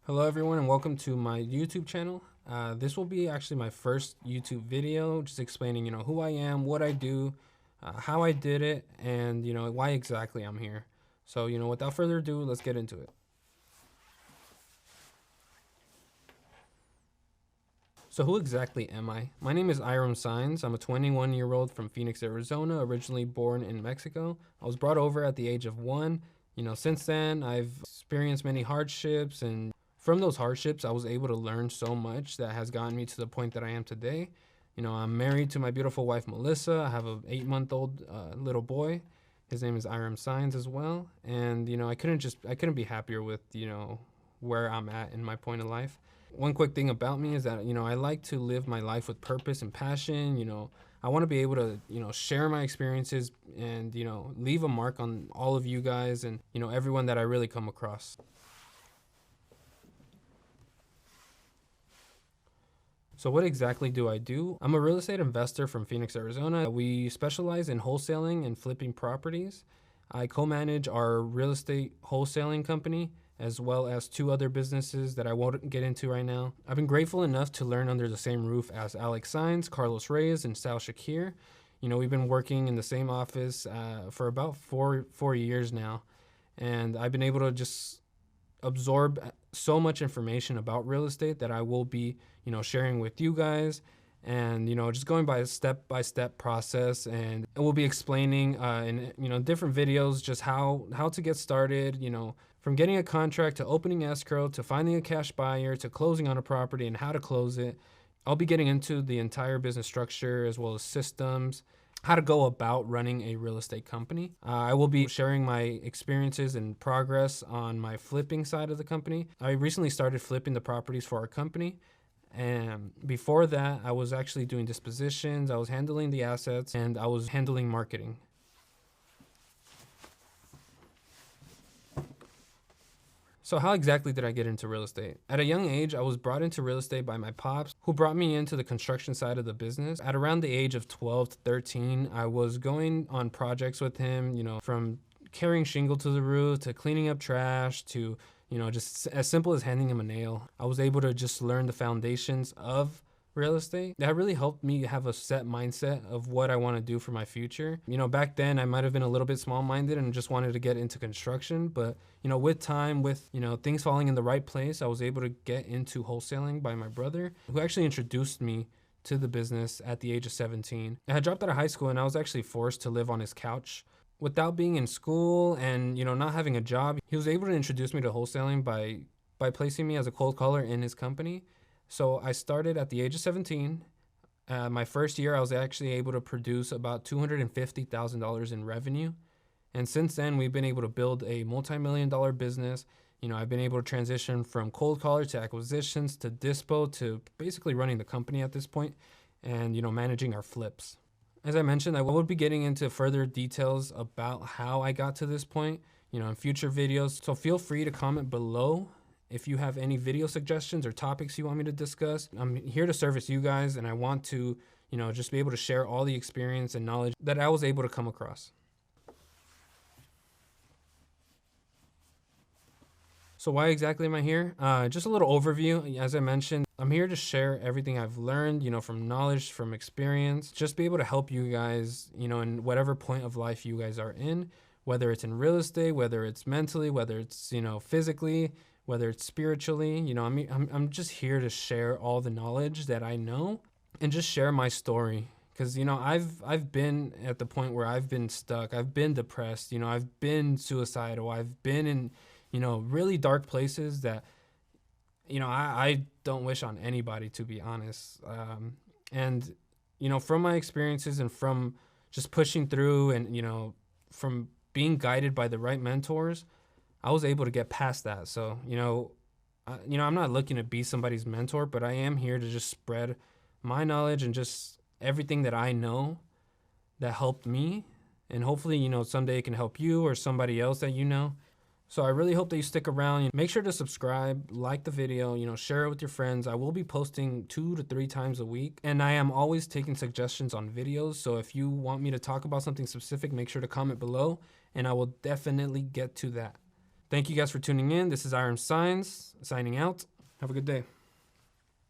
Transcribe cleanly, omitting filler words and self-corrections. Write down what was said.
Hello everyone and welcome to my YouTube channel. This will be actually my first YouTube video, just explaining, who I am, what I do, how I did it, and, why exactly I'm here. So, without further ado, let's get into it. So who exactly am I? My name is Iram Saenz. I'm a 21-year-old from Phoenix, Arizona, originally born in Mexico. I was brought over at the age of 1. Since then, I've experienced many hardships, and from those hardships, I was able to learn so much that has gotten me to the point that I am today. I'm married to my beautiful wife, Melissa. I have an 8-month-old little boy. His name is Iram Saenz as well. And, I couldn't be happier with, where I'm at in my point of life. One quick thing about me is that, I like to live my life with purpose and passion. I want to be able to, share my experiences and, leave a mark on all of you guys and, everyone that I really come across. So what exactly do I do? I'm a real estate investor from Phoenix, Arizona. We specialize in wholesaling and flipping properties. I co-manage our real estate wholesaling company, as well as 2 other businesses that I won't get into right now. I've been grateful enough to learn under the same roof as Alex Saenz, Carlos Reyes, and Sal Shakir. We've been working in the same office for about four years now, and I've been able to just absorb so much information about real estate that I will be, sharing with you guys, and just going by a step-by-step process, and we'll be explaining in different videos just how to get started, from getting a contract to opening escrow to finding a cash buyer to closing on a property and how to close it. I'll be getting into the entire business structure as well as systems, how to go about running a real estate company. I will be sharing my experiences and progress on my flipping side of the company. I recently started flipping the properties for our company. And before that, I was actually doing dispositions, I was handling the assets, and I was handling marketing. So how exactly did I get into real estate? At a young age, I was brought into real estate by my pops, who brought me into the construction side of the business. At around the age of 12 to 13, I was going on projects with him, from carrying shingle to the roof, to cleaning up trash, to, just as simple as handing him a nail. I was able to just learn the foundations of real estate. That really helped me have a set mindset of what I want to do for my future. Back then I might have been a little bit small-minded and just wanted to get into construction, but with time, with things falling in the right place, I was able to get into wholesaling by my brother, who actually introduced me to the business at the age of 17. I had dropped out of high school and I was actually forced to live on his couch. Without being in school and not having a job, he was able to introduce me to wholesaling by placing me as a cold caller in his company. So I started at the age of 17. My first year, I was actually able to produce about $250,000 in revenue. And since then, we've been able to build a multi-million-dollar business. I've been able to transition from cold caller to acquisitions to dispo to basically running the company at this point and, managing our flips. As I mentioned, I will be getting into further details about how I got to this point, in future videos. So feel free to comment below if you have any video suggestions or topics you want me to discuss. I'm here to service you guys, and I want to, just be able to share all the experience and knowledge that I was able to come across. So why exactly am I here? Just a little overview. As I mentioned, I'm here to share everything I've learned, from knowledge, from experience, just be able to help you guys, in whatever point of life you guys are in, whether it's in real estate, whether it's mentally, whether it's, physically, whether it's spiritually. I'm just here to share all the knowledge that I know and just share my story. Because, I've been at the point where I've been stuck. I've been depressed. I've been suicidal. I've been in, really dark places that, I don't wish on anybody, to be honest. And, from my experiences and from just pushing through and, from being guided by the right mentors, I was able to get past that. So, I'm not looking to be somebody's mentor, but I am here to just spread my knowledge and just everything that I know that helped me. And hopefully, someday it can help you or somebody else that you know. So I really hope that you stick around. Make sure to subscribe, like the video, share it with your friends. I will be posting 2 to 3 times a week, and I am always taking suggestions on videos. So if you want me to talk about something specific, make sure to comment below, and I will definitely get to that. Thank you guys for tuning in. This is Iram Saenz signing out. Have a good day.